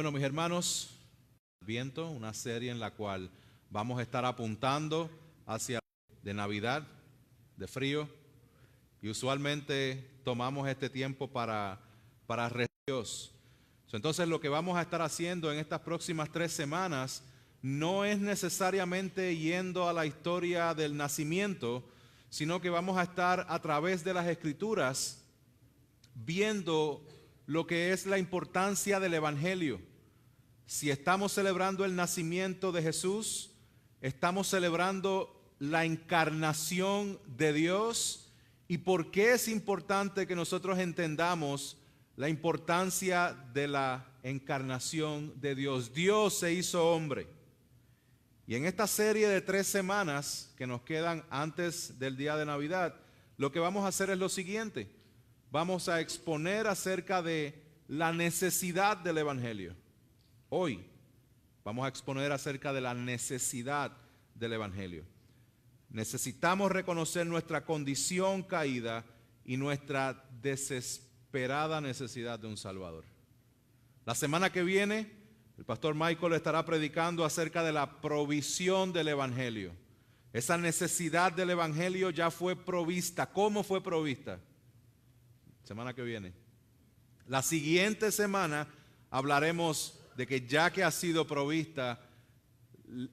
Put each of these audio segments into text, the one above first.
Bueno, mis hermanos, Viento, una serie en la cual vamos a estar apuntando hacia de Navidad, de frío, y usualmente tomamos este tiempo para Dios. Entonces lo que vamos a estar haciendo en estas próximas 3 semanas no es necesariamente yendo a la historia del nacimiento, sino que vamos a estar a través de las Escrituras viendo lo que es la importancia del Evangelio. Si estamos celebrando el nacimiento de Jesús, estamos celebrando la encarnación de Dios. ¿Y por qué es importante que nosotros entendamos la importancia de la encarnación de Dios? Dios se hizo hombre. Y en esta serie de 3 semanas que nos quedan antes del día de Navidad, lo que vamos a hacer es lo siguiente. Vamos a exponer acerca de la necesidad del Evangelio. Hoy vamos a exponer acerca de la necesidad del Evangelio. Necesitamos reconocer nuestra condición caída y nuestra desesperada necesidad de un Salvador. La semana que viene, el pastor Michael estará predicando acerca de la provisión del Evangelio. Esa necesidad del Evangelio ya fue provista. ¿Cómo fue provista? Semana que viene. La siguiente semana hablaremos de que ya que ha sido provista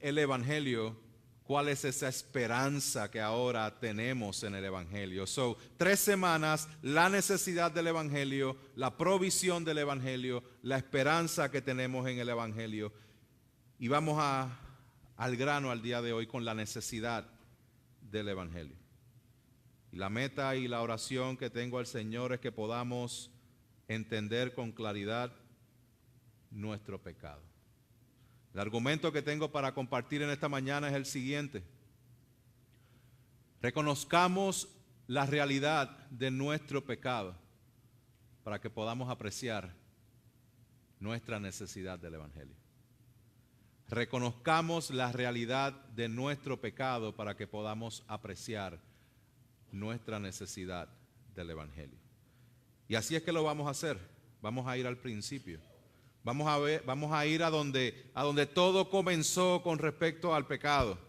el Evangelio, ¿cuál es esa esperanza que ahora tenemos en el Evangelio? 3 semanas, la necesidad del Evangelio, la provisión del Evangelio, la esperanza que tenemos en el Evangelio. Y vamos al grano al día de hoy con la necesidad del Evangelio. Y la meta y la oración que tengo al Señor es que podamos entender con claridad nuestro pecado. El argumento que tengo para compartir en esta mañana es el siguiente. Reconozcamos la realidad de nuestro pecado para que podamos apreciar nuestra necesidad del Evangelio. Reconozcamos la realidad de nuestro pecado para que podamos apreciar nuestra necesidad del Evangelio. Y así es que lo vamos a hacer. Vamos a ir al principio. Vamos a ir a donde todo comenzó con respecto al pecado.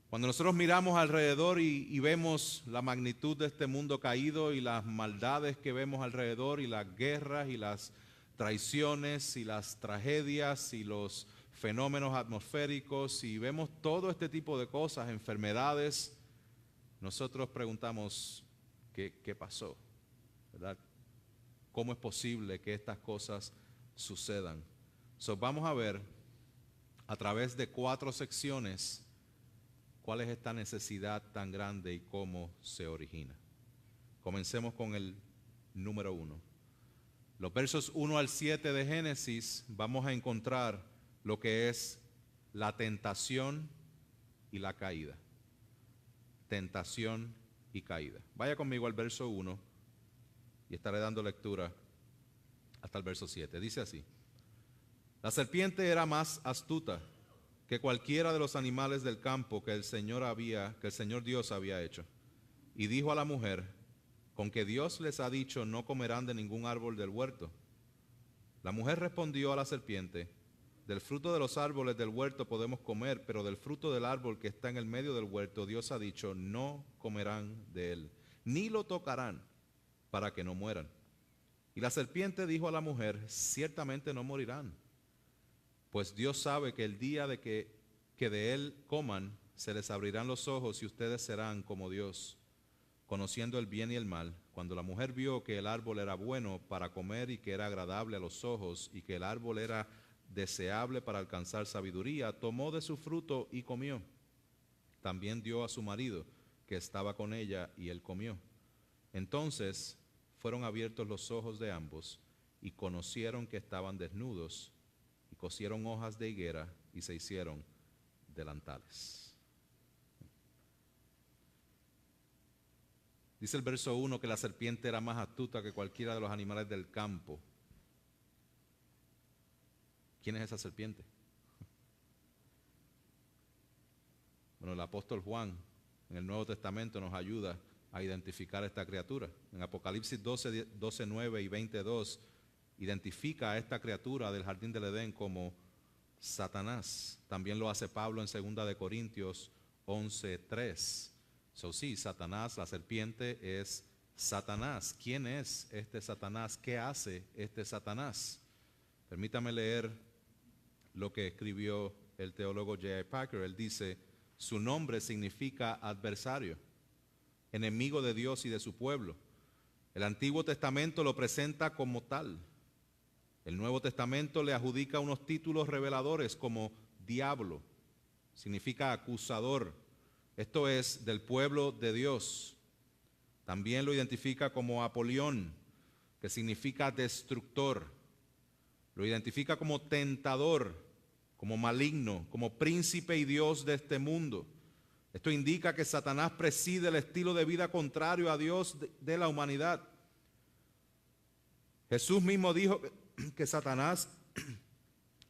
Cuando nosotros miramos alrededor y vemos la magnitud de este mundo caído y las maldades que vemos alrededor y las guerras y las traiciones y las tragedias y los fenómenos atmosféricos y vemos todo este tipo de cosas, enfermedades, nosotros preguntamos, ¿qué pasó? ¿Verdad? ¿Cómo es posible que estas cosas sucedan? Vamos a ver a través de 4 secciones cuál es esta necesidad tan grande y cómo se origina. Comencemos con el número 1. Los versos 1 al 7 de Génesis vamos a encontrar lo que es la tentación y la caída. Tentación y caída. Vaya conmigo al verso 1 y estaré dando lectura hasta el verso 7. Dice así: La serpiente era más astuta que cualquiera de los animales del campo que el Señor Dios había hecho. Y dijo a la mujer: ¿Con que Dios les ha dicho no comerán de ningún árbol del huerto? La mujer respondió a la serpiente: Del fruto de los árboles del huerto podemos comer, pero del fruto del árbol que está en el medio del huerto, Dios ha dicho, no comerán de él, ni lo tocarán, para que no mueran. Y la serpiente dijo a la mujer: Ciertamente no morirán, pues Dios sabe que el día de que de él coman, se les abrirán los ojos y ustedes serán como Dios, conociendo el bien y el mal. Cuando la mujer vio que el árbol era bueno para comer y que era agradable a los ojos y que el árbol era deseable para alcanzar sabiduría, tomó de su fruto y comió. También dio a su marido que estaba con ella y él comió. Entonces fueron abiertos los ojos de ambos y conocieron que estaban desnudos y cosieron hojas de higuera y se hicieron delantales. Dice el verso 1 que la serpiente era más astuta que cualquiera de los animales del campo. ¿Quién es esa serpiente? Bueno, el apóstol Juan en el Nuevo Testamento nos ayuda a identificar esta criatura. En Apocalipsis 12, 9 y 22 identifica a esta criatura del jardín del Edén como Satanás. También lo hace Pablo en 2 de Corintios 11:3. Sí, Satanás, la serpiente, es Satanás. ¿Quién es este Satanás? ¿Qué hace este Satanás? Permítame leer lo que escribió el teólogo J.I. Packer. Él dice: su nombre significa adversario, enemigo de Dios y de su pueblo. El Antiguo Testamento lo presenta como tal. El Nuevo Testamento le adjudica unos títulos reveladores como diablo, significa acusador, esto es, del pueblo de Dios. También lo identifica como Apolión, que significa destructor. Lo identifica como tentador, como maligno, como príncipe y Dios de este mundo. Esto indica que Satanás preside el estilo de vida contrario a Dios de la humanidad. Jesús mismo dijo que Satanás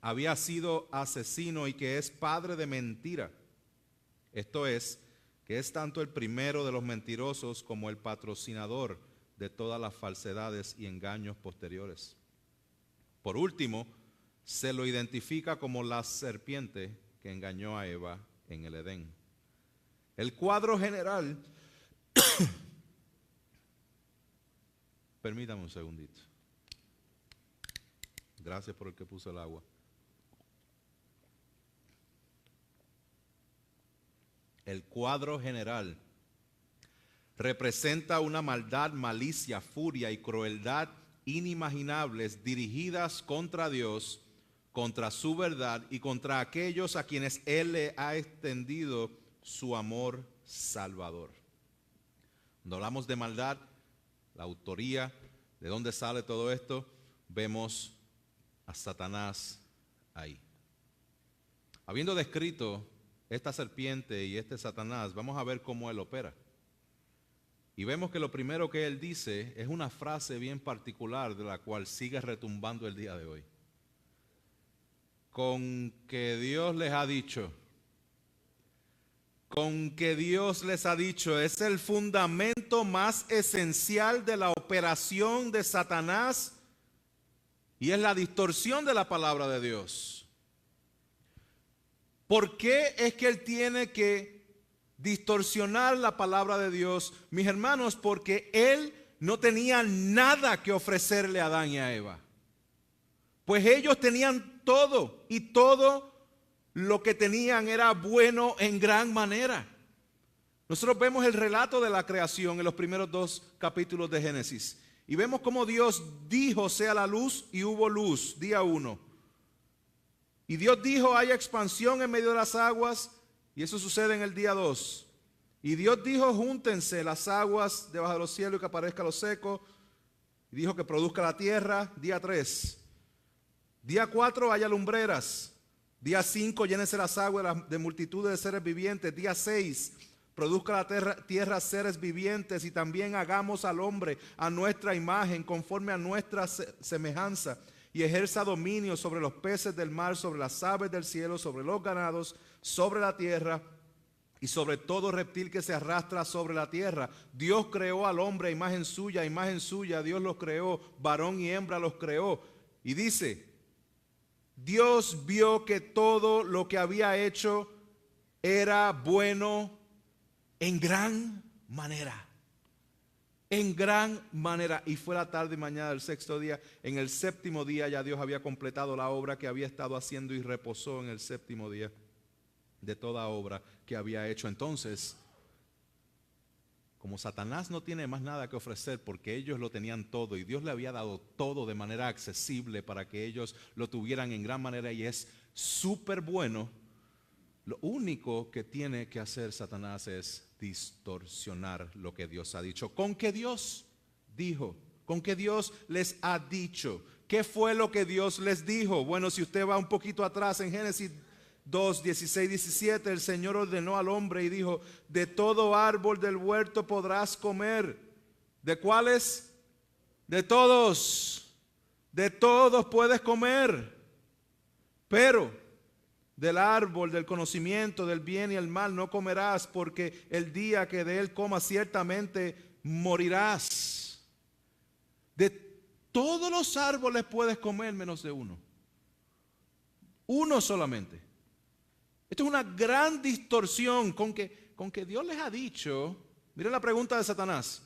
había sido asesino y que es padre de mentira. Esto es, que es tanto el primero de los mentirosos como el patrocinador de todas las falsedades y engaños posteriores. Por último, se lo identifica como la serpiente que engañó a Eva en el Edén. El cuadro general, permítame un segundito. Gracias por el que puso el agua. El cuadro general representa una maldad, malicia, furia y crueldad inimaginables dirigidas contra Dios, contra su verdad y contra aquellos a quienes Él le ha extendido su amor salvador. Cuando hablamos de maldad, la autoría, de dónde sale todo esto, vemos a Satanás ahí. Habiendo descrito esta serpiente y este Satanás, vamos a ver cómo él opera. Y vemos que lo primero que él dice es una frase bien particular de la cual sigue retumbando el día de hoy. Con que Dios les ha dicho. Con que Dios les ha dicho. Es el fundamento más esencial de la operación de Satanás y es la distorsión de la palabra de Dios. ¿Por qué es que él tiene que distorsionar la palabra de Dios? Mis hermanos, porque él no tenía nada que ofrecerle a Adán y a Eva. Pues ellos tenían todo y todo lo que tenían era bueno en gran manera. Nosotros vemos el relato de la creación en los primeros 2 capítulos de Génesis. Y vemos cómo Dios dijo sea la luz y hubo luz, día 1. Y Dios dijo haya expansión en medio de las aguas y eso sucede en el día 2. Y Dios dijo júntense las aguas debajo de los cielos y que aparezca lo seco. Y dijo que produzca la tierra, día 3. Día 4 haya lumbreras. Día 5 llénense las aguas de multitud de seres vivientes. Día 6 produzca la tierra seres vivientes y también hagamos al hombre a nuestra imagen, conforme a nuestra semejanza, y ejerza dominio sobre los peces del mar, sobre las aves del cielo, sobre los ganados, sobre la tierra y sobre todo reptil que se arrastra sobre la tierra. Dios creó al hombre a imagen suya Dios los creó, varón y hembra los creó. Y dice, Dios vio que todo lo que había hecho era bueno en gran manera. En gran manera. Y fue la tarde y mañana del 6º día. En el 7º día ya Dios había completado la obra que había estado haciendo y reposó en el 7º día de toda obra que había hecho. Entonces, como Satanás no tiene más nada que ofrecer porque ellos lo tenían todo y Dios le había dado todo de manera accesible para que ellos lo tuvieran en gran manera y es súper bueno, lo único que tiene que hacer Satanás es distorsionar lo que Dios ha dicho. ¿Con qué Dios dijo? ¿Con qué Dios les ha dicho? ¿Qué fue lo que Dios les dijo? Bueno, si usted va un poquito atrás en Génesis 2, 16, 17, el Señor ordenó al hombre y dijo, de todo árbol del huerto podrás comer. ¿De cuáles? De todos. De todos puedes comer. Pero del árbol del conocimiento del bien y el mal no comerás, porque el día que de él comas ciertamente morirás. De todos los árboles puedes comer menos de uno. Uno solamente. Esto es una gran distorsión con que Dios les ha dicho. Miren la pregunta de Satanás.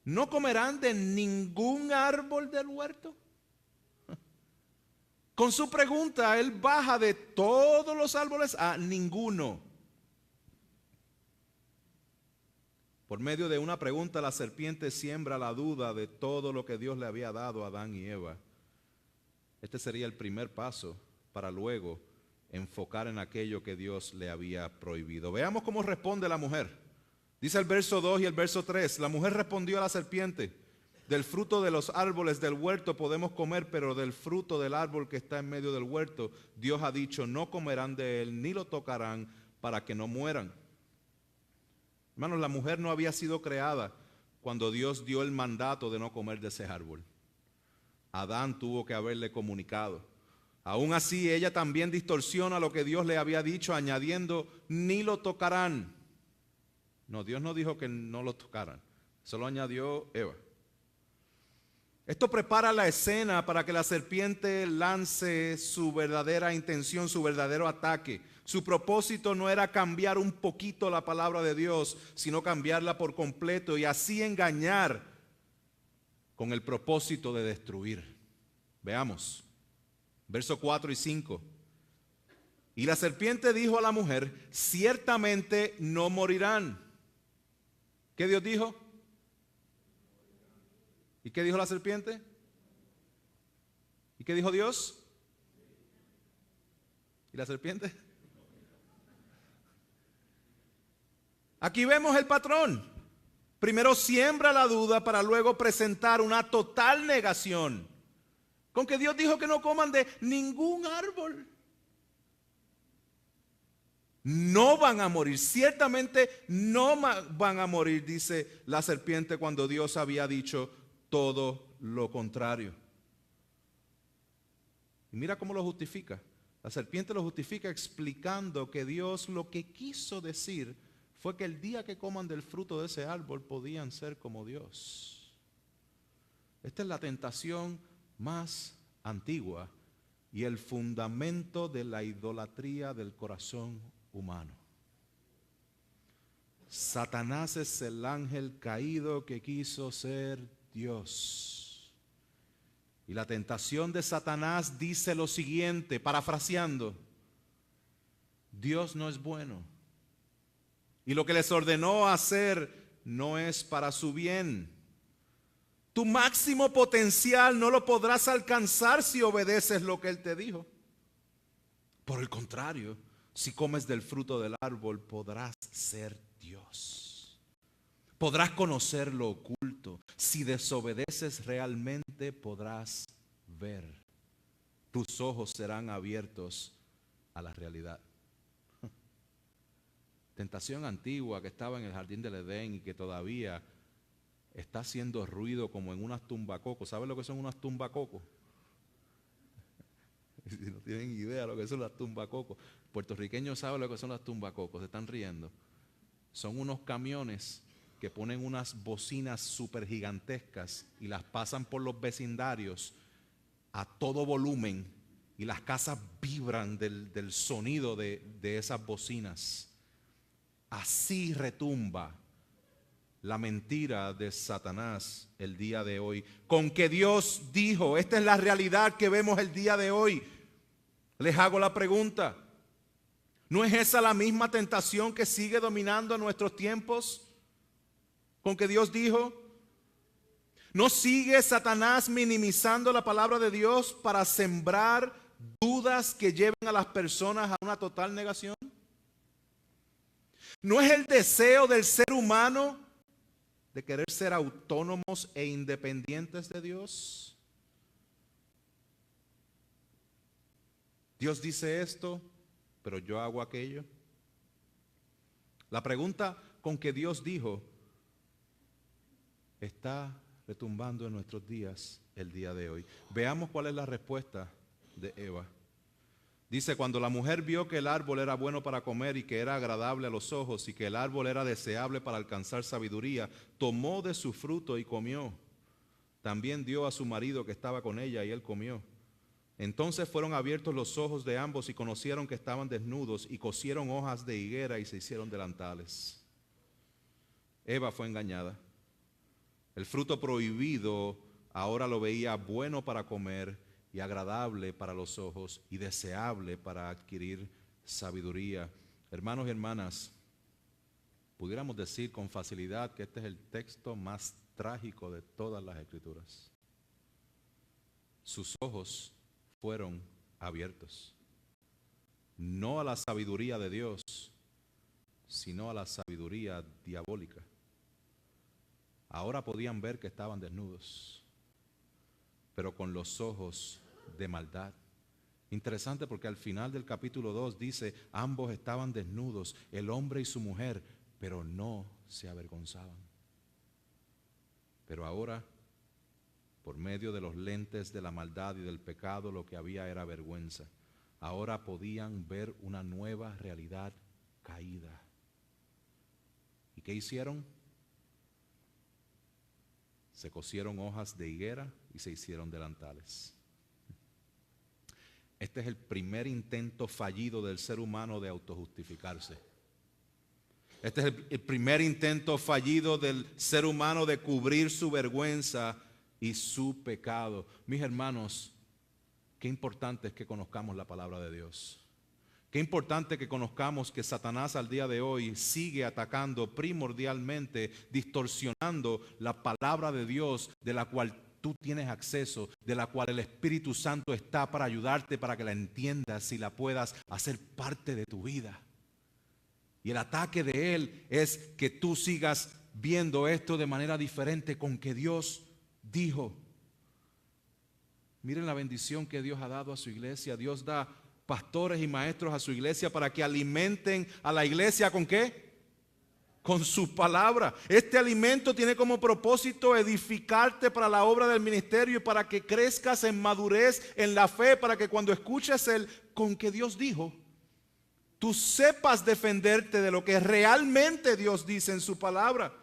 ¿No comerán de ningún árbol del huerto? Con su pregunta, él baja de todos los árboles a ninguno. Por medio de una pregunta, la serpiente siembra la duda de todo lo que Dios le había dado a Adán y Eva. Este sería el primer paso para luego enfocar en aquello que Dios le había prohibido. Veamos cómo responde la mujer. Dice el verso 2 y el verso 3. La mujer respondió a la serpiente: del fruto de los árboles del huerto podemos comer, pero del fruto del árbol que está en medio del huerto, Dios ha dicho, no comerán de él, ni lo tocarán, para que no mueran. Hermanos, la mujer no había sido creada cuando Dios dio el mandato de no comer de ese árbol. Adán tuvo que haberle comunicado. Aún así, ella también distorsiona lo que Dios le había dicho, añadiendo, ni lo tocarán. No, Dios no dijo que no lo tocaran. Eso lo añadió Eva. Esto prepara la escena para que la serpiente lance su verdadera intención, su verdadero ataque. Su propósito no era cambiar un poquito la palabra de Dios, sino cambiarla por completo y así engañar con el propósito de destruir. Veamos, versos 4 y 5. Y la serpiente dijo a la mujer, ciertamente no morirán. ¿Qué Dios dijo? ¿Y qué dijo la serpiente? ¿Y qué dijo Dios? ¿Y la serpiente? Aquí vemos el patrón. Primero siembra la duda para luego presentar una total negación. Con que Dios dijo que no coman de ningún árbol. No van a morir, ciertamente no van a morir, dice la serpiente cuando Dios había dicho todo lo contrario. Y mira cómo lo justifica. La serpiente lo justifica explicando que Dios lo que quiso decir fue que el día que coman del fruto de ese árbol podían ser como Dios. Esta es la tentación más antigua y el fundamento de la idolatría del corazón humano. Satanás es el ángel caído que quiso ser Dios. Y la tentación de Satanás dice lo siguiente, parafraseando: Dios no es bueno. Y lo que les ordenó hacer no es para su bien. Tu máximo potencial no lo podrás alcanzar si obedeces lo que Él te dijo. Por el contrario, si comes del fruto del árbol, podrás ser Dios. Podrás conocer lo oculto. Si desobedeces realmente, podrás ver. Tus ojos serán abiertos a la realidad. Tentación antigua que estaba en el jardín del Edén y que todavía está haciendo ruido como en unas tumbacocos. ¿Saben lo que son unas tumbacocos? Si no tienen idea de lo que son las tumbacocos, puertorriqueños saben lo que son las tumbacocos, se están riendo. Son unos camiones que ponen unas bocinas súper gigantescas y las pasan por los vecindarios a todo volumen y las casas vibran del sonido de esas bocinas. Así retumba la mentira de Satanás el día de hoy. Con que Dios dijo, esta es la realidad que vemos el día de hoy. Les hago la pregunta, ¿no es esa la misma tentación que sigue dominando nuestros tiempos? Con que Dios dijo, ¿no sigue Satanás minimizando la palabra de Dios para sembrar dudas que lleven a las personas a una total negación? ¿No es el deseo del ser humano de querer ser autónomos e independientes de Dios? Dios dice esto, pero yo hago aquello. La pregunta con que Dios dijo está retumbando en nuestros días el día de hoy. Veamos cuál es la respuesta de Eva. Dice, cuando la mujer vio que el árbol era bueno para comer y que era agradable a los ojos y que el árbol era deseable para alcanzar sabiduría, tomó de su fruto y comió. también dio a su marido que estaba con ella y él comió. Entonces fueron abiertos los ojos de ambos y conocieron que estaban desnudos y cosieron hojas de higuera y se hicieron delantales. Eva fue engañada. El fruto prohibido ahora lo veía bueno para comer y agradable para los ojos y deseable para adquirir sabiduría. Hermanos y hermanas, pudiéramos decir con facilidad que este es el texto más trágico de todas las Escrituras. Sus ojos fueron abiertos, no a la sabiduría de Dios, sino a la sabiduría diabólica. Ahora podían ver que estaban desnudos, pero con los ojos de maldad. Interesante porque al final del capítulo 2 dice, ambos estaban desnudos, el hombre y su mujer, pero no se avergonzaban. Pero ahora, por medio de los lentes de la maldad y del pecado, lo que había era vergüenza. Ahora podían ver una nueva realidad caída. ¿Y qué hicieron? Se cosieron hojas de higuera y se hicieron delantales. Este es el primer intento fallido del ser humano de autojustificarse. Este es el primer intento fallido del ser humano de cubrir su vergüenza y su pecado. Mis hermanos, qué importante es que conozcamos la palabra de Dios. Qué importante que conozcamos que Satanás al día de hoy sigue atacando primordialmente, distorsionando la palabra de Dios de la cual tú tienes acceso, de la cual el Espíritu Santo está para ayudarte, para que la entiendas y la puedas hacer parte de tu vida. Y el ataque de él es que tú sigas viendo esto de manera diferente con que Dios dijo. Miren la bendición que Dios ha dado a su iglesia. Dios da pastores y maestros a su iglesia para que alimenten a la iglesia ¿con qué? Con su palabra. Este alimento tiene como propósito edificarte para la obra del ministerio y para que crezcas en madurez en la fe, para que cuando escuches el con que Dios dijo, tú sepas defenderte de lo que realmente Dios dice en su palabra.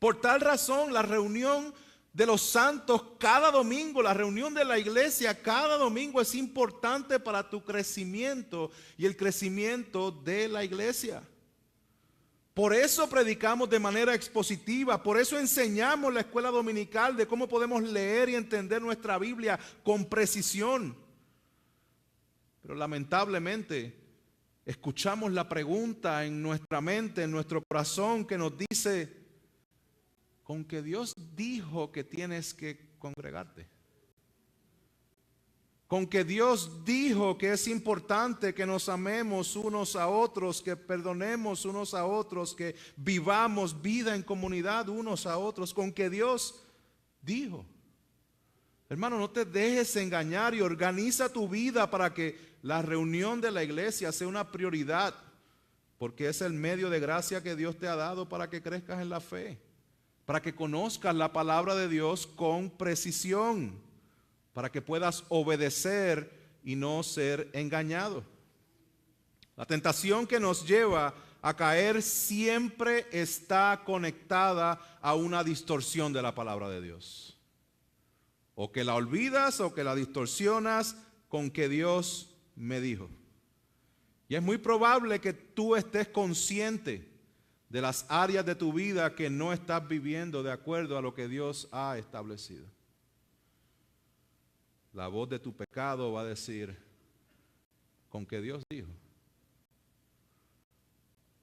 Por tal razón, la reunión de los santos cada domingo, la reunión de la iglesia cada domingo es importante para tu crecimiento y el crecimiento de la iglesia. Por eso predicamos de manera expositiva, por eso enseñamos la escuela dominical de cómo podemos leer y entender nuestra Biblia con precisión. Pero lamentablemente escuchamos la pregunta en nuestra mente, en nuestro corazón, que nos dice, ¿con que Dios dijo que tienes que congregarte? Con que Dios dijo que es importante que nos amemos unos a otros, que perdonemos unos a otros, que vivamos vida en comunidad unos a otros, con que Dios dijo. Hermano, no te dejes engañar y organiza tu vida para que la reunión de la iglesia sea una prioridad, porque es el medio de gracia que Dios te ha dado para que crezcas en la fe, para que conozcas la palabra de Dios con precisión, para que puedas obedecer y no ser engañado. La tentación que nos lleva a caer siempre está conectada a una distorsión de la palabra de Dios. O que la olvidas o que la distorsionas con que Dios me dijo. Y es muy probable que tú estés consciente de las áreas de tu vida que no estás viviendo de acuerdo a lo que Dios ha establecido. La voz de tu pecado va a decir, con que Dios dijo.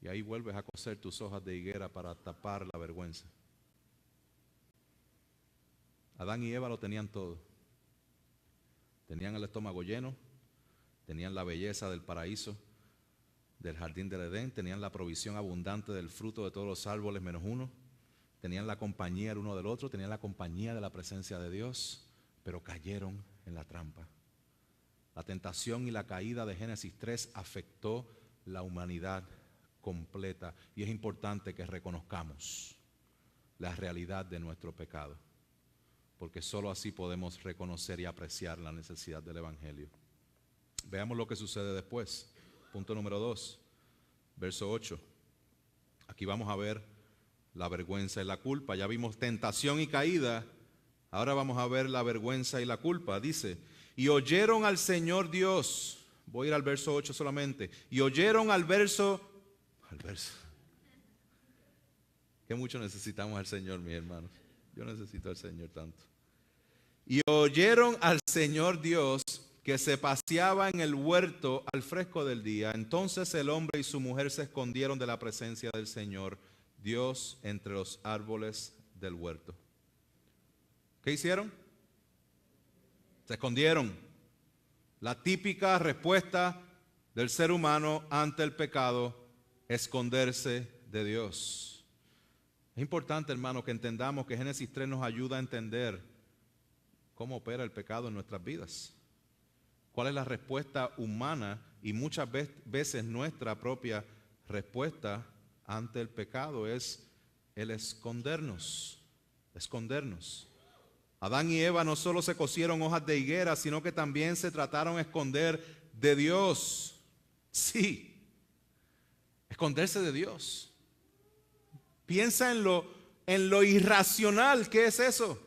Y ahí vuelves a coser tus hojas de higuera para tapar la vergüenza. Adán y Eva lo tenían todo. Tenían el estómago lleno, tenían la belleza del paraíso, del jardín del Edén, tenían la provisión abundante del fruto de todos los árboles menos uno, tenían la compañía el uno del otro, tenían la compañía de la presencia de Dios, pero cayeron en la trampa. La tentación y la caída de Génesis 3 afectó la humanidad completa y es importante que reconozcamos la realidad de nuestro pecado, porque solo así podemos reconocer y apreciar la necesidad del Evangelio. Veamos lo que sucede después. Punto número 2, verso 8. Aquí vamos a ver la vergüenza y la culpa. Ya vimos tentación y caída. Ahora vamos a ver la vergüenza y la culpa. Dice, y oyeron al Señor Dios. Voy a ir al verso 8 solamente. Y oyeron al verso. Que mucho necesitamos al Señor, mis hermanos. Yo necesito al Señor tanto. Y oyeron al Señor Dios que se paseaba en el huerto al fresco del día. Entonces el hombre y su mujer se escondieron de la presencia del Señor Dios entre los árboles del huerto. ¿Qué hicieron? Se escondieron. La típica respuesta del ser humano ante el pecado, esconderse de Dios. Es importante, hermano, que entendamos que Génesis 3 nos ayuda a entender cómo opera el pecado en nuestras vidas. ¿Cuál es la respuesta humana y muchas veces nuestra propia respuesta ante el pecado? Es el escondernos. Adán y Eva no solo se cosieron hojas de higuera, sino que también se trataron de esconder de Dios. Sí, esconderse de Dios. Piensa en lo irracional que es eso.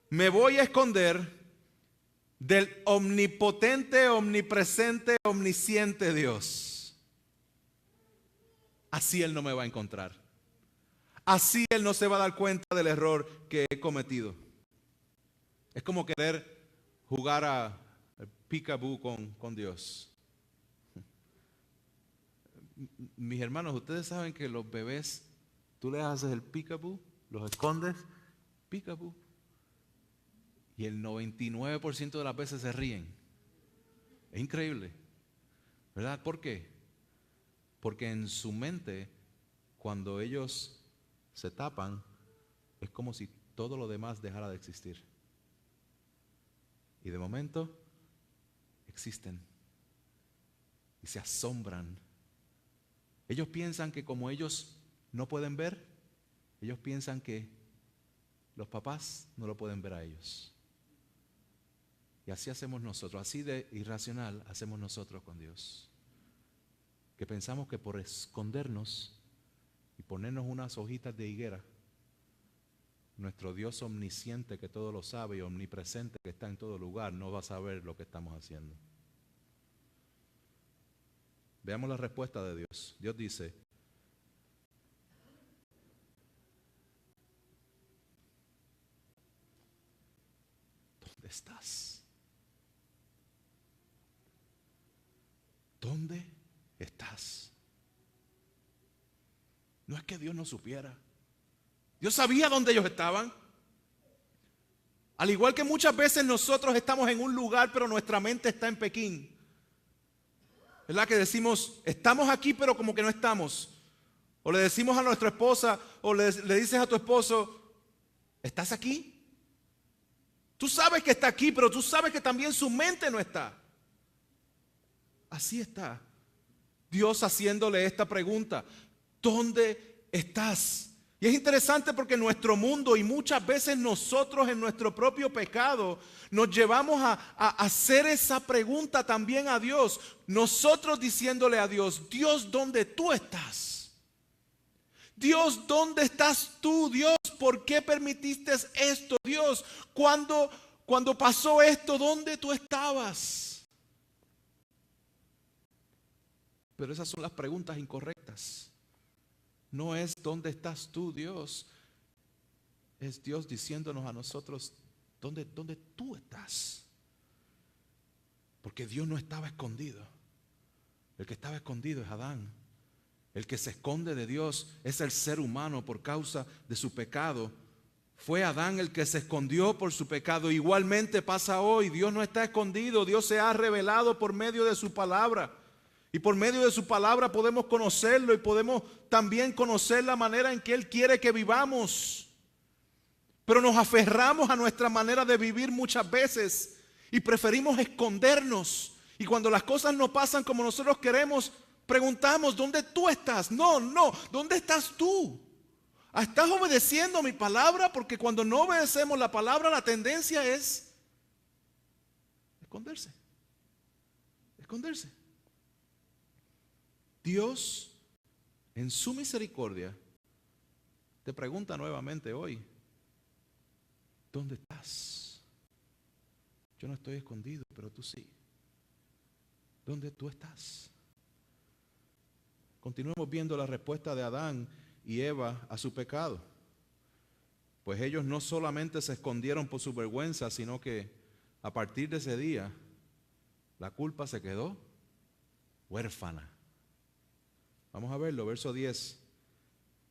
Me voy a esconder del omnipotente, omnipresente, omnisciente Dios. Así Él no me va a encontrar. Así Él no se va a dar cuenta del error que he cometido. Es como querer jugar a peekaboo con Dios. Mis hermanos, ustedes saben que los bebés, tú les haces el peekaboo, los escondes, peekaboo. Y el 99% de las veces se ríen. Es increíble, ¿verdad? ¿Por qué? Porque en su mente, cuando ellos se tapan, es como si todo lo demás dejara de existir. Y de momento, existen. Y se asombran. Ellos piensan que como ellos no pueden ver, ellos piensan que los papás no lo pueden ver a ellos. Y así hacemos nosotros, así de irracional hacemos nosotros con Dios. Que pensamos que por escondernos y ponernos unas hojitas de higuera, nuestro Dios omnisciente que todo lo sabe y omnipresente que está en todo lugar, no va a saber lo que estamos haciendo. Veamos la respuesta de Dios. Dios dice, ¿dónde estás? ¿Dónde estás? No es que Dios no supiera. Dios sabía dónde ellos estaban. Al igual que muchas veces nosotros estamos en un lugar, pero nuestra mente está en Pekín. ¿Verdad? Que decimos, estamos aquí, pero como que no estamos. O le decimos a nuestra esposa, o le dices a tu esposo, ¿estás aquí? Tú sabes que está aquí, pero tú sabes que también su mente no está. Así está Dios haciéndole esta pregunta, ¿dónde estás? Y es interesante porque nuestro mundo y muchas veces nosotros en nuestro propio pecado nos llevamos a hacer esa pregunta también a Dios. Nosotros diciéndole a Dios, Dios, ¿dónde tú estás? Dios, ¿dónde estás tú? Dios, ¿por qué permitiste esto? Dios, cuando pasó esto, ¿dónde tú estabas? Pero esas son las preguntas incorrectas. No es ¿dónde estás tú, Dios? Es Dios diciéndonos a nosotros ¿dónde tú estás? Porque Dios no estaba escondido. El que estaba escondido es Adán. El que se esconde de Dios es el ser humano por causa de su pecado. Fue Adán el que se escondió por su pecado. Igualmente pasa hoy. Dios no está escondido. Dios se ha revelado por medio de su palabra. Y por medio de su palabra podemos conocerlo y podemos también conocer la manera en que Él quiere que vivamos. Pero nos aferramos a nuestra manera de vivir muchas veces y preferimos escondernos. Y cuando las cosas no pasan como nosotros queremos, preguntamos, ¿dónde tú estás? No, ¿dónde estás tú? ¿Estás obedeciendo mi palabra? Porque cuando no obedecemos la palabra, la tendencia es esconderse. Esconderse. Dios, en su misericordia, te pregunta nuevamente hoy, ¿dónde estás? Yo no estoy escondido, pero tú sí. ¿Dónde tú estás? Continuemos viendo la respuesta de Adán y Eva a su pecado. Pues ellos no solamente se escondieron por su vergüenza, sino que a partir de ese día, la culpa se quedó huérfana. Vamos a verlo, verso 10.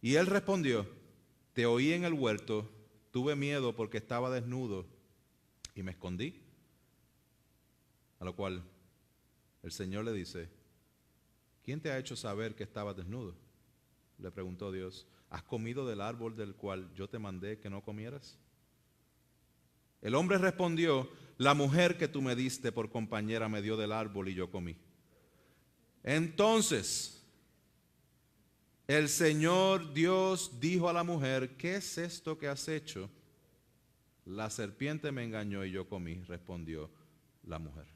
Y él respondió: te oí en el huerto, tuve miedo porque estaba desnudo y me escondí. A lo cual el Señor le dice: ¿quién te ha hecho saber que estabas desnudo? Le preguntó Dios: ¿has comido del árbol del cual yo te mandé que no comieras? El hombre respondió: la mujer que tú me diste por compañera me dio del árbol y yo comí. Entonces el Señor Dios dijo a la mujer: ¿qué es esto que has hecho? La serpiente me engañó y yo comí, respondió la mujer.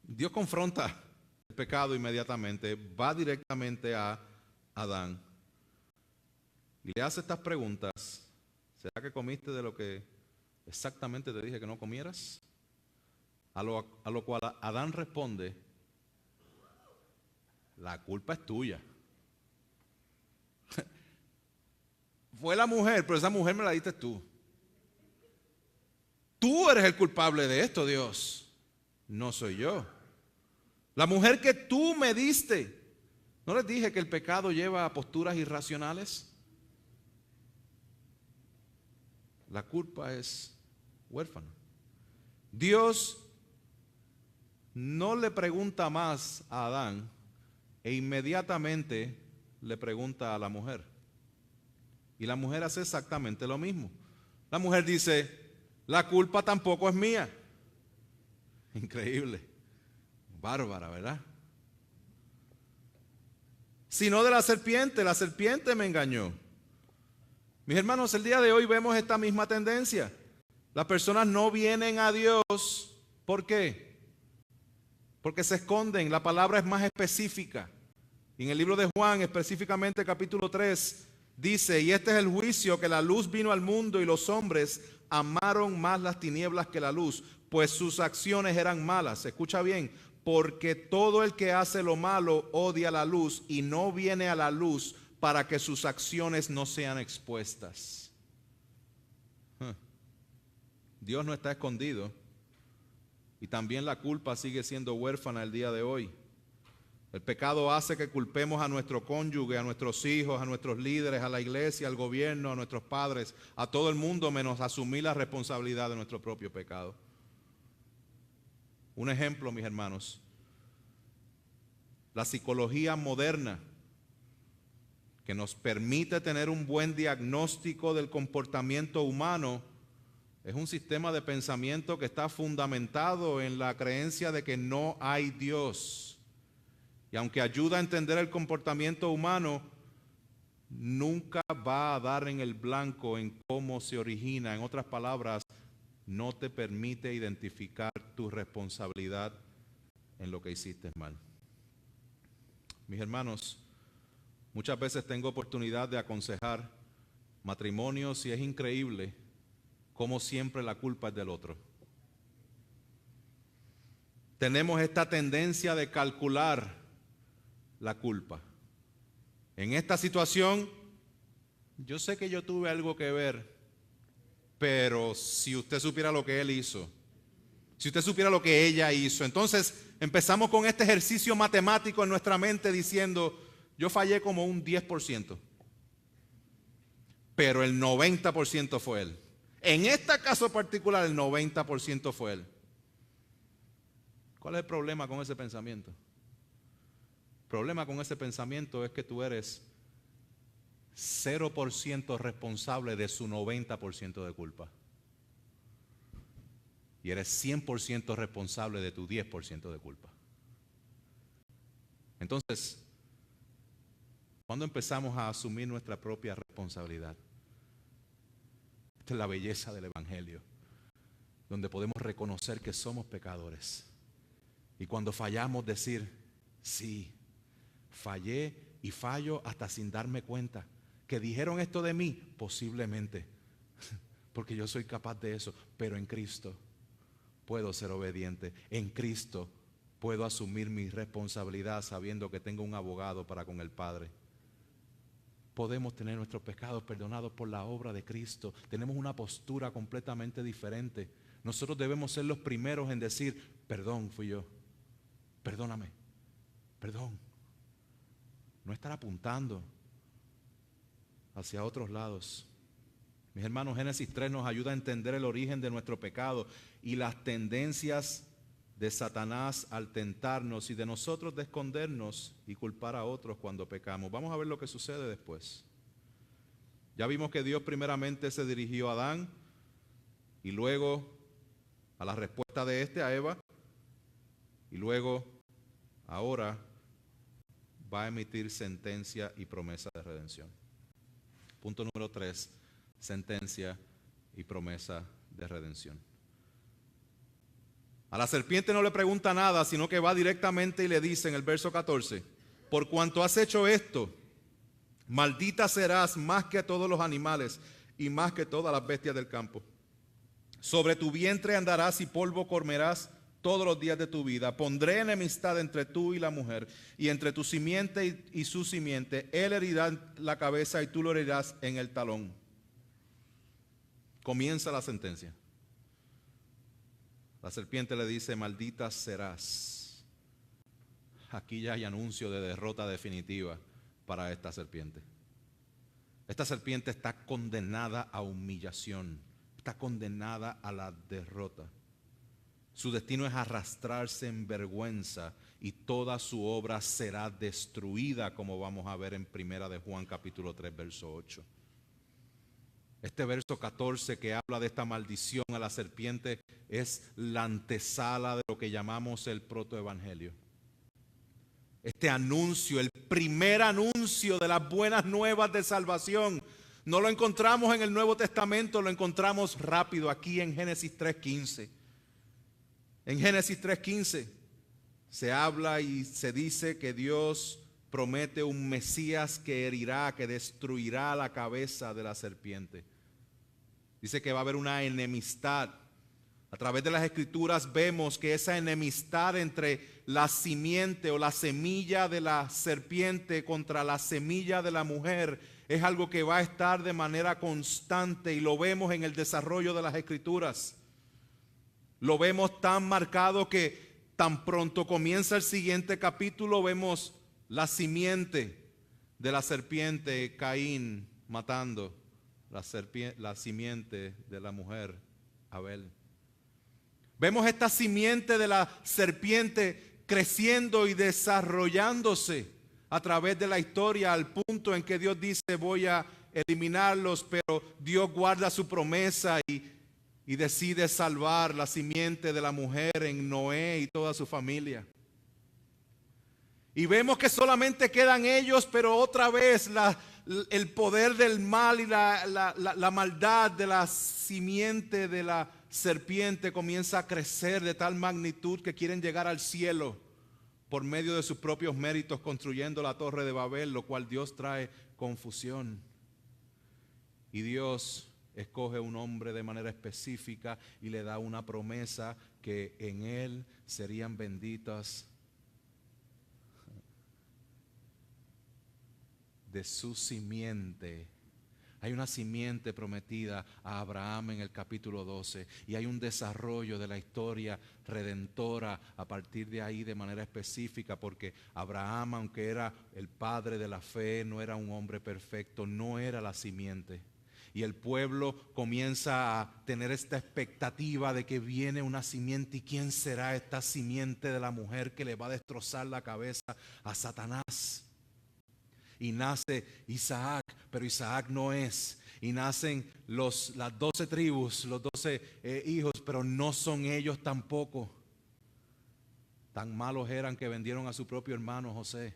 Dios confronta el pecado inmediatamente, va directamente a Adán y le hace estas preguntas: ¿será que comiste de lo que exactamente te dije que no comieras? A lo cual Adán responde: la culpa es tuya. Fue la mujer, pero esa mujer me la diste tú. Tú eres el culpable de esto, Dios. No soy yo. La mujer que tú me diste. ¿No les dije que el pecado lleva a posturas irracionales? La culpa es huérfana. Dios no le pregunta más a Adán e inmediatamente le pregunta a la mujer. Y la mujer hace exactamente lo mismo. La mujer dice: la culpa tampoco es mía. Increíble. Bárbara, ¿verdad? Sino de la serpiente me engañó. Mis hermanos, el día de hoy vemos esta misma tendencia. Las personas no vienen a Dios. ¿Por qué? Porque se esconden. La palabra es más específica. En el libro de Juan, específicamente capítulo 3, dice: y este es el juicio, que la luz vino al mundo y los hombres amaron más las tinieblas que la luz, pues sus acciones eran malas. Escucha bien: porque todo el que hace lo malo odia la luz y no viene a la luz para que sus acciones no sean expuestas. Dios no está escondido y también la culpa sigue siendo huérfana el día de hoy. El pecado hace que culpemos a nuestro cónyuge, a nuestros hijos, a nuestros líderes, a la iglesia, al gobierno, a nuestros padres, a todo el mundo, menos asumir la responsabilidad de nuestro propio pecado. Un ejemplo, mis hermanos: la psicología moderna, que nos permite tener un buen diagnóstico del comportamiento humano, es un sistema de pensamiento que está fundamentado en la creencia de que no hay Dios. Y aunque ayuda a entender el comportamiento humano, nunca va a dar en el blanco en cómo se origina. En otras palabras, no te permite identificar tu responsabilidad en lo que hiciste mal. Mis hermanos, muchas veces tengo oportunidad de aconsejar matrimonios y es increíble cómo siempre la culpa es del otro. Tenemos esta tendencia de calcular la culpa. En esta situación, yo sé que yo tuve algo que ver, pero si usted supiera lo que él hizo, si usted supiera lo que ella hizo, entonces empezamos con este ejercicio matemático en nuestra mente diciendo: yo fallé como un 10%, pero el 90% fue él. En este caso particular, el 90% fue él. ¿Cuál es el problema con ese pensamiento? El problema con ese pensamiento es que tú eres 0% responsable de su 90% de culpa. Y eres 100% responsable de tu 10% de culpa. Entonces, ¿cuándo empezamos a asumir nuestra propia responsabilidad? Esta es la belleza del Evangelio, donde podemos reconocer que somos pecadores. Y cuando fallamos, decir: sí, fallé y fallo hasta sin darme cuenta. ¿Que dijeron esto de mí? Posiblemente. porque yo soy capaz de eso, pero en Cristo puedo ser obediente. En Cristo puedo asumir mi responsabilidad sabiendo que tengo un abogado para con el Padre. Podemos tener nuestros pecados perdonados por la obra de Cristo. Tenemos una postura completamente diferente. Nosotros debemos ser los primeros en decir, perdón, fui yo, perdóname, perdón. No estar apuntando hacia otros lados. Mis hermanos, Génesis 3 nos ayuda a entender el origen de nuestro pecado y las tendencias de Satanás al tentarnos y de nosotros de escondernos y culpar a otros cuando pecamos. Vamos a ver lo que sucede después. Ya vimos que Dios primeramente se dirigió a Adán y luego a la respuesta de este a Eva, y luego ahora va a emitir sentencia y promesa de redención. Punto número 3, sentencia y promesa de redención. A la serpiente no le pregunta nada, sino que va directamente y le dice en el verso 14, por cuanto has hecho esto, maldita serás más que todos los animales y más que todas las bestias del campo. Sobre tu vientre andarás y polvo comerás todos los días de tu vida. Pondré enemistad entre tú y la mujer, y entre tu simiente y su simiente. Él herirá la cabeza y tú lo herirás en el talón. Comienza la sentencia. La serpiente le dice, maldita serás. Aquí ya hay anuncio de derrota definitiva para esta serpiente. Esta serpiente está condenada a humillación, está condenada a la derrota. Su destino es arrastrarse en vergüenza y toda su obra será destruida, como vamos a ver en Primera de Juan capítulo 3, verso 8. Este verso 14 que habla de esta maldición a la serpiente es la antesala de lo que llamamos el protoevangelio. Este anuncio, el primer anuncio de las buenas nuevas de salvación, no lo encontramos en el Nuevo Testamento, lo encontramos rápido aquí en Génesis 3:15. En Génesis 3:15 se habla y se dice que Dios promete un Mesías que herirá, que destruirá la cabeza de la serpiente. Dice que va a haber una enemistad. A través de las Escrituras vemos que esa enemistad entre la simiente o la semilla de la serpiente contra la semilla de la mujer es algo que va a estar de manera constante, y lo vemos en el desarrollo de las Escrituras. Lo vemos tan marcado que tan pronto comienza el siguiente capítulo vemos la simiente de la serpiente, Caín matando la simiente de la mujer, Abel. Vemos esta simiente de la serpiente creciendo y desarrollándose a través de la historia al punto en que Dios dice voy a eliminarlos, pero Dios guarda su promesa y decide salvar la simiente de la mujer en Noé y toda su familia. Y vemos que solamente quedan ellos, pero otra vez el poder del mal y la maldad de la simiente de la serpiente comienza a crecer de tal magnitud que quieren llegar al cielo por medio de sus propios méritos, construyendo la torre de Babel, lo cual Dios trae confusión. Y Dios escoge un hombre de manera específica y le da una promesa que en él serían benditas de su simiente. Hay una simiente prometida a Abraham en el capítulo 12 y hay un desarrollo de la historia redentora a partir de ahí de manera específica, porque Abraham, aunque era el padre de la fe, no era un hombre perfecto, no era la simiente. Y el pueblo comienza a tener esta expectativa de que viene una simiente. ¿Y quién será esta simiente de la mujer que le va a destrozar la cabeza a Satanás? Y nace Isaac, pero Isaac no es. Y nacen las 12 tribus, los 12 hijos, pero no son ellos tampoco. Tan malos eran que vendieron a su propio hermano José.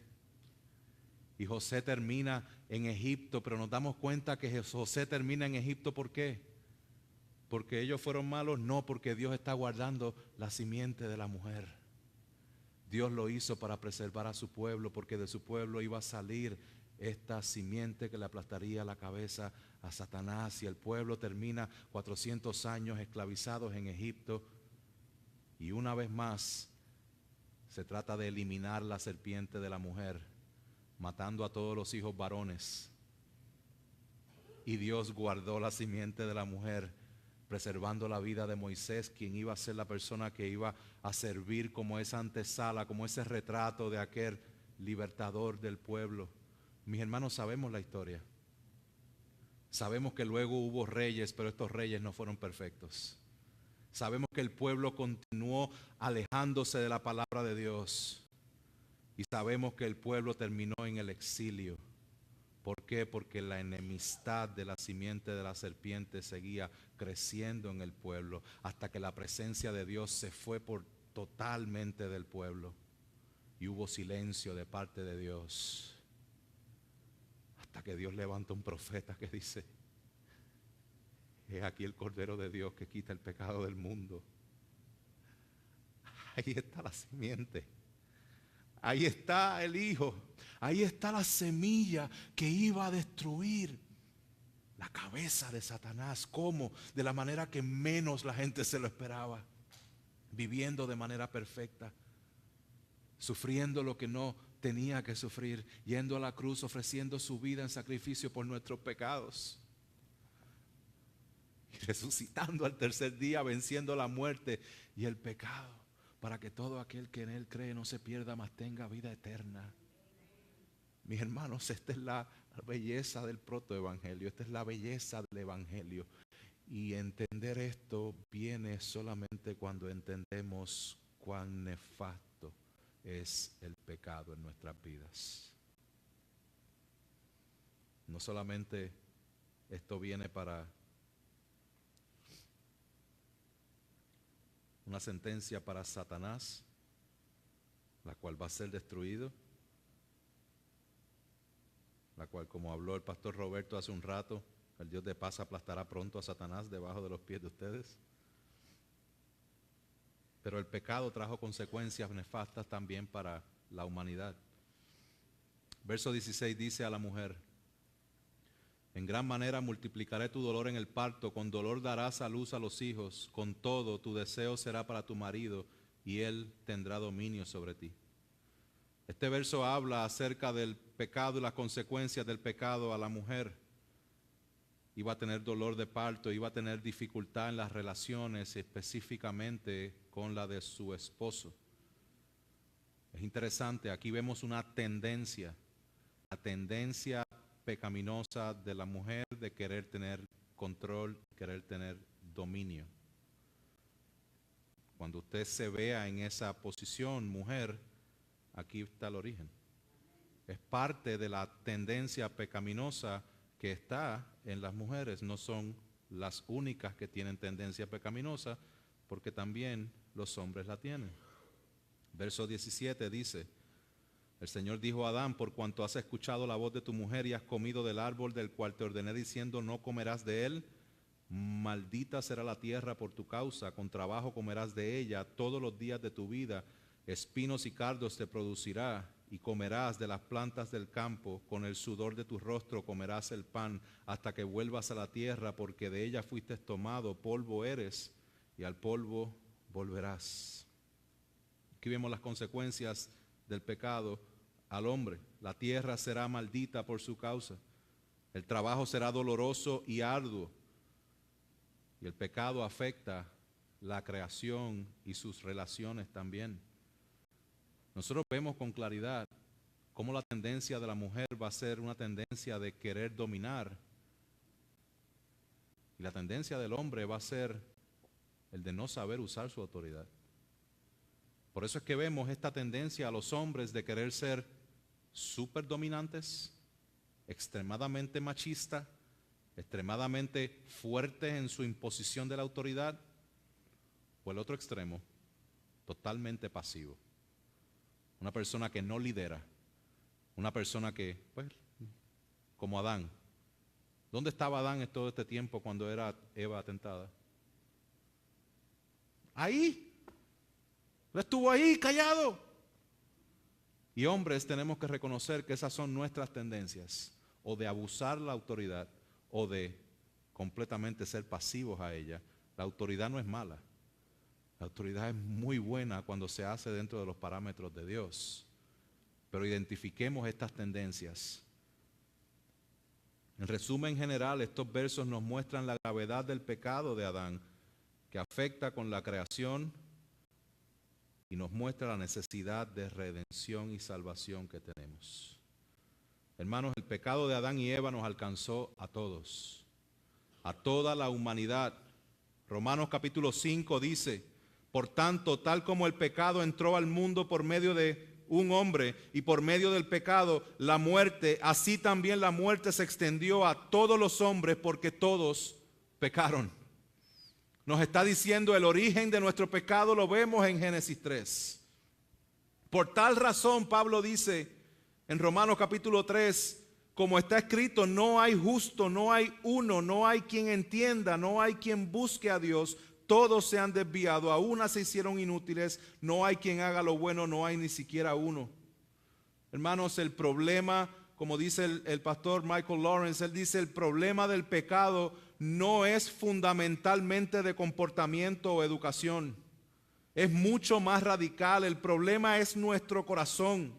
Y José termina en Egipto, pero nos damos cuenta que José termina en Egipto, ¿por qué? ¿Porque ellos fueron malos? No, porque Dios está guardando la simiente de la mujer. Dios lo hizo para preservar a su pueblo, porque de su pueblo iba a salir esta simiente que le aplastaría la cabeza a Satanás, y el pueblo termina 400 años esclavizados en Egipto. Y una vez más se trata de eliminar la serpiente de la mujer, matando a todos los hijos varones. Y Dios guardó la simiente de la mujer, preservando la vida de Moisés, quien iba a ser la persona que iba a servir como esa antesala, como ese retrato de aquel libertador del pueblo. Mis hermanos, sabemos la historia. Sabemos que luego hubo reyes, pero estos reyes no fueron perfectos. Sabemos que el pueblo continuó alejándose de la palabra de Dios. Y sabemos que el pueblo terminó en el exilio. ¿Por qué? Porque la enemistad de la simiente de la serpiente seguía creciendo en el pueblo, hasta que la presencia de Dios se fue por totalmente del pueblo. Y hubo silencio de parte de Dios. Hasta que Dios levanta un profeta que dice: "He aquí el Cordero de Dios que quita el pecado del mundo". Ahí está la simiente. Ahí está el Hijo. Ahí está la semilla que iba a destruir la cabeza de Satanás. ¿Cómo? De la manera que menos la gente se lo esperaba. Viviendo de manera perfecta. Sufriendo lo que no tenía que sufrir. Yendo a la cruz, ofreciendo su vida en sacrificio por nuestros pecados. Y resucitando al tercer día, venciendo la muerte y el pecado, para que todo aquel que en Él cree no se pierda, mas tenga vida eterna. Mis hermanos, esta es la belleza del protoevangelio, esta es la belleza del evangelio. Y entender esto viene solamente cuando entendemos cuán nefasto es el pecado en nuestras vidas. No solamente esto viene para una sentencia para Satanás, la cual va a ser destruido, la cual, como habló el pastor Roberto hace un rato, el Dios de paz aplastará pronto a Satanás debajo de los pies de ustedes. Pero el pecado trajo consecuencias nefastas también para la humanidad. Verso 16 dice a la mujer: "En gran manera multiplicaré tu dolor en el parto, con dolor darás a luz a los hijos, con todo tu deseo será para tu marido, y él tendrá dominio sobre ti". Este verso habla acerca del pecado y las consecuencias del pecado a la mujer. Iba a tener dolor de parto, iba a tener dificultad en las relaciones, específicamente con la de su esposo. Es interesante, aquí vemos una tendencia, la tendencia pecaminosa de la mujer de querer tener control, querer tener dominio. Cuando usted se vea en esa posición, mujer, aquí está el origen. Es parte de la tendencia pecaminosa que está en las mujeres. No son las únicas que tienen tendencia pecaminosa, porque también los hombres la tienen. Verso 17 dice: "El Señor dijo a Adán: por cuanto has escuchado la voz de tu mujer y has comido del árbol del cual te ordené diciendo, no comerás de él, maldita será la tierra por tu causa, con trabajo comerás de ella todos los días de tu vida, espinos y cardos te producirá, y comerás de las plantas del campo, con el sudor de tu rostro comerás el pan, hasta que vuelvas a la tierra, porque de ella fuiste tomado, polvo eres, y al polvo volverás". Aquí vemos las consecuencias del pecado al hombre. La tierra será maldita por su causa. El trabajo será doloroso y arduo. Y el pecado afecta la creación y sus relaciones también. Nosotros vemos con claridad cómo la tendencia de la mujer va a ser una tendencia de querer dominar. Y la tendencia del hombre va a ser el de no saber usar su autoridad. Por eso es que vemos esta tendencia a los hombres de querer ser súper dominantes, extremadamente machistas, extremadamente fuertes en su imposición de la autoridad, o el otro extremo, totalmente pasivo. Una persona que no lidera, una persona que, pues, como Adán. ¿Dónde estaba Adán en todo este tiempo cuando era Eva tentada? Ahí. Él estuvo ahí callado. Y hombres tenemos que reconocer que esas son nuestras tendencias, o de abusar la autoridad, o de completamente ser pasivos a ella. La autoridad no es mala. La autoridad es muy buena cuando se hace dentro de los parámetros de Dios. Pero identifiquemos estas tendencias. En resumen general, estos versos nos muestran la gravedad del pecado de Adán, que afecta con la creación y nos muestra la necesidad de redención y salvación que tenemos. Hermanos, el pecado de Adán y Eva nos alcanzó a todos, a toda la humanidad. Romanos capítulo 5 dice: por tanto, tal como el pecado entró al mundo por medio de un hombre y por medio del pecado la muerte, así también la muerte se extendió a todos los hombres porque todos pecaron. Nos está diciendo el origen de nuestro pecado, lo vemos en Génesis 3. Por tal razón, Pablo dice en Romanos capítulo 3, como está escrito, no hay justo, no hay uno, no hay quien entienda, no hay quien busque a Dios. Todos se han desviado, a una se hicieron inútiles, no hay quien haga lo bueno, no hay ni siquiera uno. Hermanos, el problema, como dice el pastor Michael Lawrence, él dice, el problema del pecado no es fundamentalmente de comportamiento o educación. Es mucho más radical, el problema es nuestro corazón.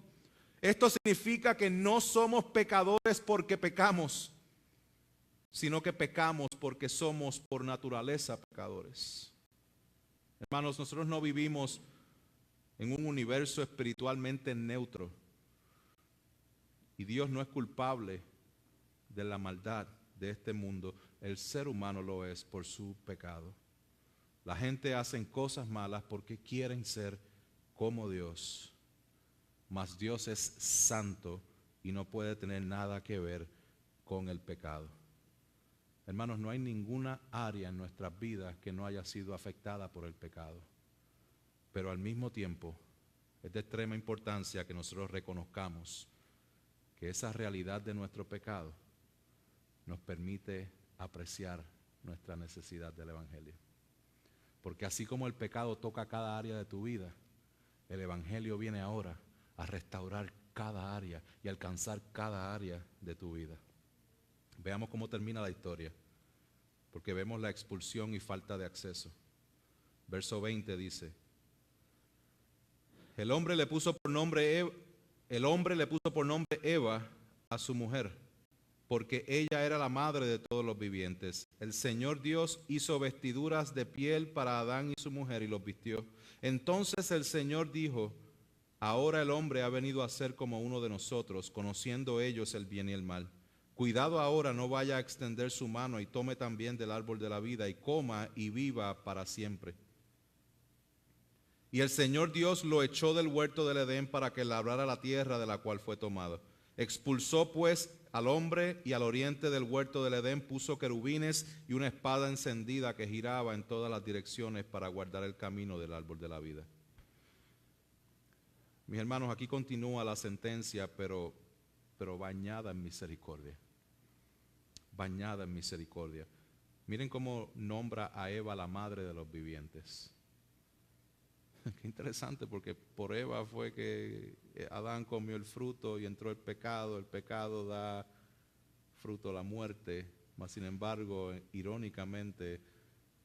Esto significa que no somos pecadores porque pecamos, sino que pecamos porque somos por naturaleza pecadores. Hermanos, nosotros no vivimos en un universo espiritualmente neutro y Dios no es culpable de la maldad de este mundo. El ser humano lo es por su pecado. La gente hace cosas malas porque quieren ser como Dios, mas Dios es santo y no puede tener nada que ver con el pecado. Hermanos, no hay ninguna área en nuestras vidas que no haya sido afectada por el pecado. Pero al mismo tiempo, es de extrema importancia que nosotros reconozcamos que esa realidad de nuestro pecado nos permite apreciar nuestra necesidad del Evangelio. Porque así como el pecado toca cada área de tu vida, el Evangelio viene ahora a restaurar cada área y alcanzar cada área de tu vida. Veamos cómo termina la historia, porque vemos la expulsión y falta de acceso. Verso 20 dice: el hombre le puso por nombre Eva a su mujer, porque ella era la madre de todos los vivientes. El Señor Dios hizo vestiduras de piel para Adán y su mujer y los vistió. Entonces el Señor dijo: ahora el hombre ha venido a ser como uno de nosotros, conociendo ellos el bien y el mal. Cuidado ahora no vaya a extender su mano y tome también del árbol de la vida y coma y viva para siempre. Y el Señor Dios lo echó del huerto del Edén para que labrara la tierra de la cual fue tomado. Expulsó pues al hombre y al oriente del huerto del Edén puso querubines y una espada encendida que giraba en todas las direcciones para guardar el camino del árbol de la vida. Mis hermanos, aquí continúa la sentencia, pero bañada en misericordia. Bañada en misericordia. Miren cómo nombra a Eva la madre de los vivientes. Qué interesante, porque por Eva fue que Adán comió el fruto y entró el pecado da fruto a la muerte, mas sin embargo, irónicamente,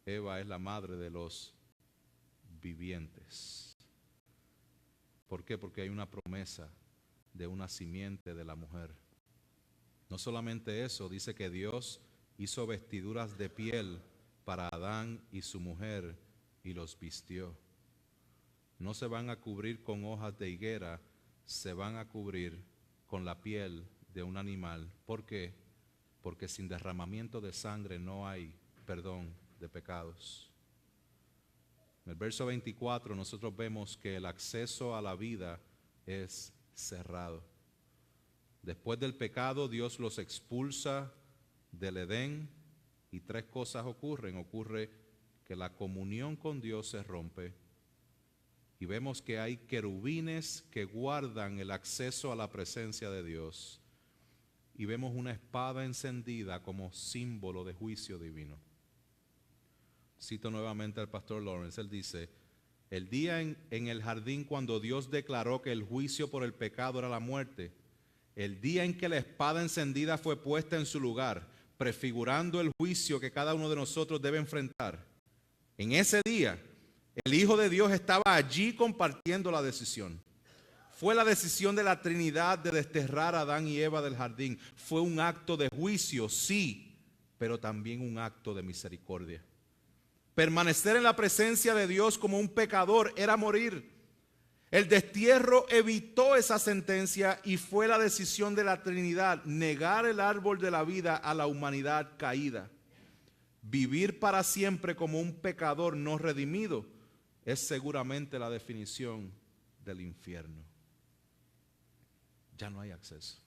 Eva es la madre de los vivientes. ¿Por qué? Porque hay una promesa de una simiente de la mujer. No solamente eso, dice que Dios hizo vestiduras de piel para Adán y su mujer y los vistió. No se van a cubrir con hojas de higuera, se van a cubrir con la piel de un animal. ¿Por qué? Porque sin derramamiento de sangre no hay perdón de pecados. En el verso 24 nosotros vemos que el acceso a la vida es cerrado. Después del pecado, Dios los expulsa del Edén y tres cosas ocurren. Ocurre que la comunión con Dios se rompe y vemos que hay querubines que guardan el acceso a la presencia de Dios y vemos una espada encendida como símbolo de juicio divino. Cito nuevamente al pastor Lawrence, él dice: El día en el jardín cuando Dios declaró que el juicio por el pecado era la muerte, el día en que la espada encendida fue puesta en su lugar, prefigurando el juicio que cada uno de nosotros debe enfrentar. En ese día, el Hijo de Dios estaba allí compartiendo la decisión. Fue la decisión de la Trinidad de desterrar a Adán y Eva del jardín. Fue un acto de juicio, sí, pero también un acto de misericordia. Permanecer en la presencia de Dios como un pecador era morir. El destierro evitó esa sentencia y fue la decisión de la Trinidad negar el árbol de la vida a la humanidad caída. Vivir para siempre como un pecador no redimido es seguramente la definición del infierno. Ya no hay acceso.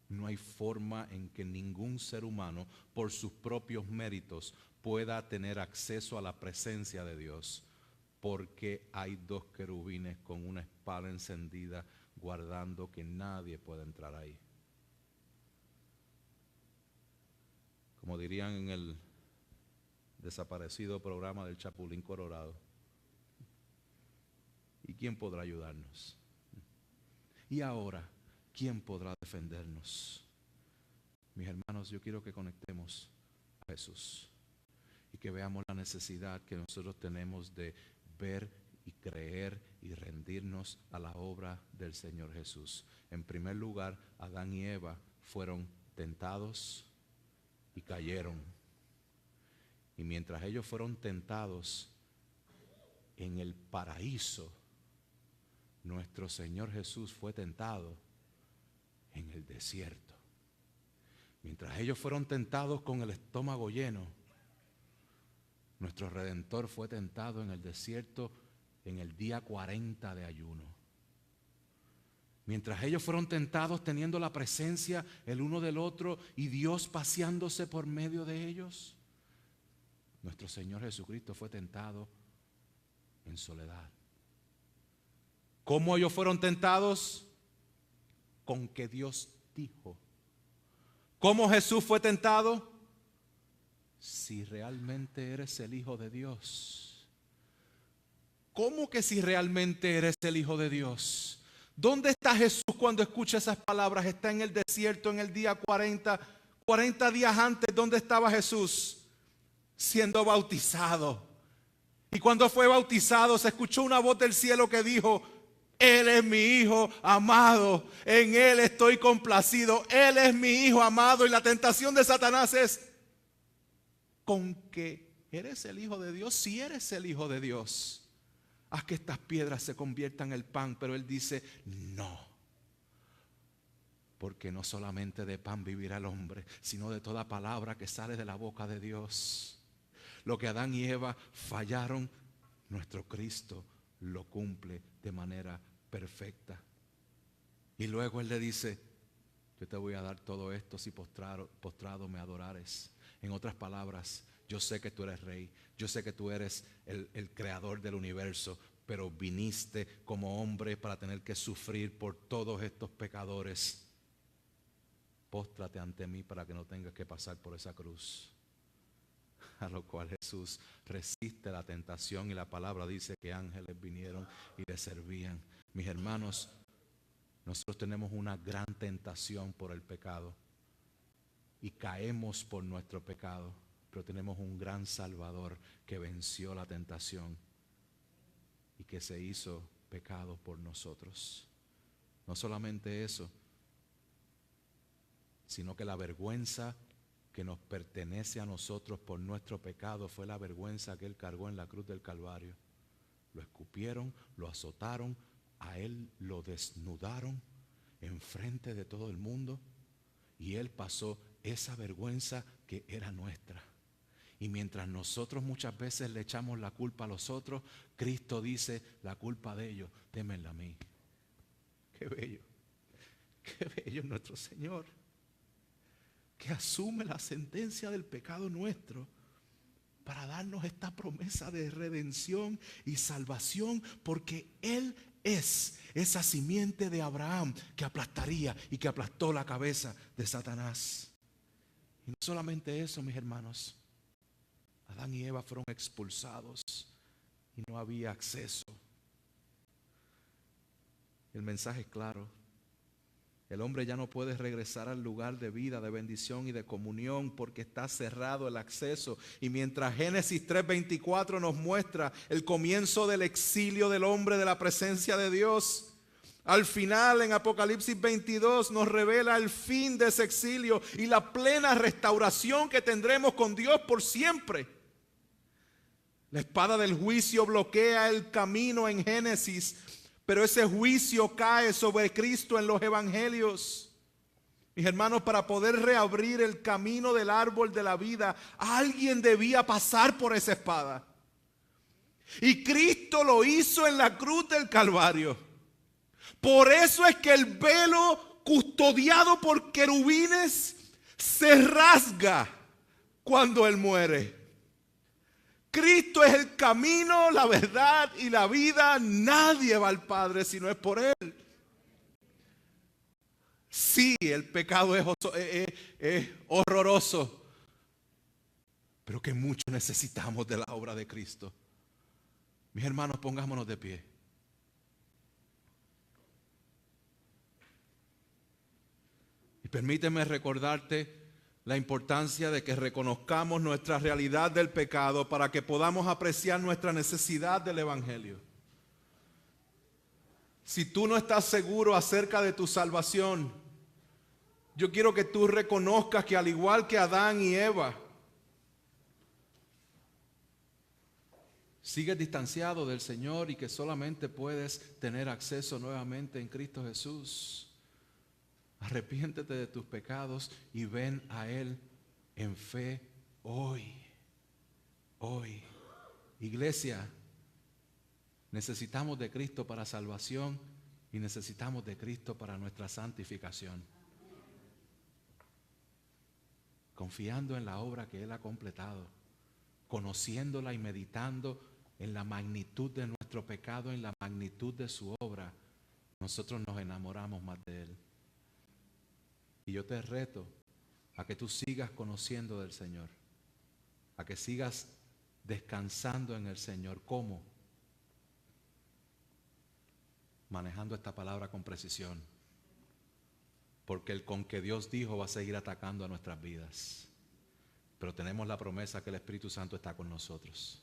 No hay forma en que ningún ser humano, por sus propios méritos, pueda tener acceso a la presencia de Dios, porque hay dos querubines con una espada encendida guardando que nadie pueda entrar ahí. Como dirían en el desaparecido programa del Chapulín Colorado, ¿y quién podrá ayudarnos? Y ahora, ¿quién podrá defendernos? Mis hermanos, yo quiero que conectemos a Jesús y que veamos la necesidad que nosotros tenemos de ver y creer y rendirnos a la obra del Señor Jesús. En primer lugar, Adán y Eva fueron tentados y cayeron. Y mientras ellos fueron tentados en el paraíso, nuestro Señor Jesús fue tentado en el desierto. Mientras ellos fueron tentados con el estómago lleno, nuestro Redentor fue tentado en el desierto en el día 40 de ayuno. Mientras ellos fueron tentados teniendo la presencia el uno del otro y Dios paseándose por medio de ellos, nuestro Señor Jesucristo fue tentado en soledad. ¿Cómo ellos fueron tentados? Con que Dios dijo. ¿Cómo Jesús fue tentado? Si realmente eres el Hijo de Dios. ¿Cómo que si realmente eres el Hijo de Dios? ¿Dónde está Jesús cuando escucha esas palabras? Está en el desierto en el día 40 días antes. ¿Dónde estaba Jesús? Siendo bautizado. Y cuando fue bautizado se escuchó una voz del cielo que dijo: Él es mi Hijo amado, en Él estoy complacido, Él es mi Hijo amado. Y la tentación de Satanás es: con que eres el Hijo de Dios, si eres el Hijo de Dios, haz que estas piedras se conviertan en pan. Pero Él dice: no, porque no solamente de pan vivirá el hombre, sino de toda palabra que sale de la boca de Dios. Lo que Adán y Eva fallaron, nuestro Cristo lo cumple de manera perfecta. Y luego Él le dice: yo te voy a dar todo esto si postrado me adorares. En otras palabras, yo sé que tú eres rey, yo sé que tú eres el creador del universo, pero viniste como hombre para tener que sufrir por todos estos pecadores. Póstrate ante mí para que no tengas que pasar por esa cruz. A lo cual Jesús resiste la tentación y la palabra dice que ángeles vinieron y le servían. Mis hermanos, nosotros tenemos una gran tentación por el pecado y caemos por nuestro pecado, pero tenemos un gran Salvador que venció la tentación y que se hizo pecado por nosotros. No solamente eso, sino que la vergüenza que nos pertenece a nosotros por nuestro pecado fue la vergüenza que Él cargó en la cruz del Calvario. Lo escupieron, lo azotaron, a Él lo desnudaron enfrente de todo el mundo y Él pasó esa vergüenza que era nuestra. Y mientras nosotros muchas veces le echamos la culpa a los otros, Cristo dice: la culpa de ellos, démenla a mí. Qué bello es nuestro Señor, que asume la sentencia del pecado nuestro para darnos esta promesa de redención y salvación, porque Él es esa simiente de Abraham que aplastaría y que aplastó la cabeza de Satanás. Y no solamente eso, mis hermanos, Adán y Eva fueron expulsados y no había acceso. El mensaje es claro. El hombre ya no puede regresar al lugar de vida, de bendición y de comunión porque está cerrado el acceso. Y mientras Génesis 3:24 nos muestra el comienzo del exilio del hombre de la presencia de Dios, al final en Apocalipsis 22 nos revela el fin de ese exilio y la plena restauración que tendremos con Dios por siempre. La espada del juicio bloquea el camino en Génesis, pero ese juicio cae sobre Cristo en los evangelios. Mis hermanos, para poder reabrir el camino del árbol de la vida, alguien debía pasar por esa espada. Y Cristo lo hizo en la cruz del Calvario. Por eso es que el velo custodiado por querubines se rasga cuando Él muere. Cristo es el camino, la verdad y la vida. Nadie va al Padre si no es por Él. Sí, el pecado es horroroso, pero que mucho necesitamos de la obra de Cristo. Mis hermanos, pongámonos de pie. Y permíteme recordarte la importancia de que reconozcamos nuestra realidad del pecado para que podamos apreciar nuestra necesidad del Evangelio. Si tú no estás seguro acerca de tu salvación, yo quiero que tú reconozcas que al igual que Adán y Eva, sigues distanciado del Señor y que solamente puedes tener acceso nuevamente en Cristo Jesús. Arrepiéntete de tus pecados y ven a Él en fe hoy. Hoy. Iglesia, necesitamos de Cristo para salvación y necesitamos de Cristo para nuestra santificación. Confiando en la obra que Él ha completado, conociéndola y meditando en la magnitud de nuestro pecado, en la magnitud de su obra, nosotros nos enamoramos más de Él. Y yo te reto a que tú sigas conociendo del Señor, a que sigas descansando en el Señor. ¿Cómo? Manejando esta palabra con precisión, porque el con que Dios dijo va a seguir atacando a nuestras vidas, pero tenemos la promesa que el Espíritu Santo está con nosotros.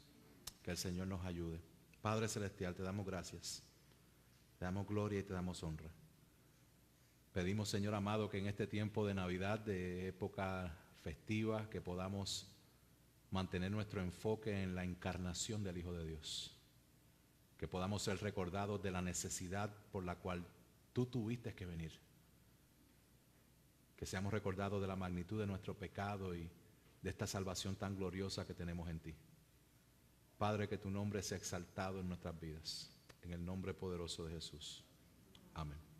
Que el Señor nos ayude. Padre Celestial, te damos gracias, te damos gloria y te damos honra. Pedimos, Señor amado, que en este tiempo de Navidad, de época festiva, que podamos mantener nuestro enfoque en la encarnación del Hijo de Dios. Que podamos ser recordados de la necesidad por la cual tú tuviste que venir. Que seamos recordados de la magnitud de nuestro pecado y de esta salvación tan gloriosa que tenemos en ti. Padre, que tu nombre sea exaltado en nuestras vidas. En el nombre poderoso de Jesús. Amén.